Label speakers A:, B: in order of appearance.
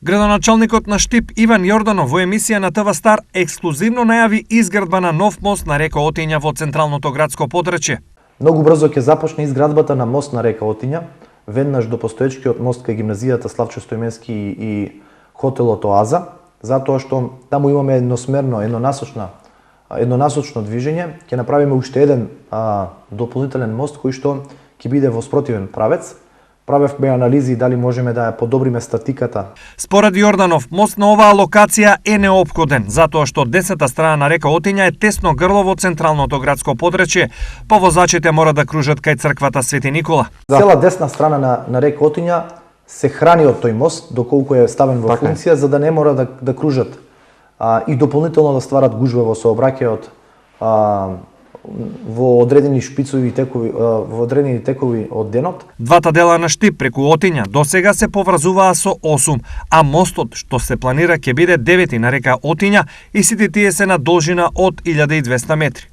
A: Градоначалникот на Штип Иван Јорданов во емисија на ТВ Стар ексклузивно најави изградба на нов мост на река Отиња во централното градско подрачје.
B: Многу брзо ќе започне изградбата на мост на река Отиња, веднаш до постоечкиот мост кај гимназијата Славчо Стоименски и хотелот Оаза, затоа што таму имаме еднонасочно движење. Ќе направиме уште еден дополнителен мост кој што ќе биде во спротивен правец. Правевме анализи дали можеме да ја подобриме статиката.
A: Според Јорданов, мост на оваа локација е неопходен, затоа што десната страна на река Отиња е тесно грло во централното градско подрачје, па возачите мора да кружат кај црквата Свети Никола.
B: Цела десна страна на река Отиња се храни од тој мост, доколку е ставен во функција, за да не мора да кружат и дополнително да стварат гужва во сообраќајот во одредени шпицови и текови од денот.
A: Двата дела на Штип преку Отиња досега се поврзуваа со 8, а мостот што се планира ќе биде 9 на река Отиња и сите тие се на должина од 1200 метри.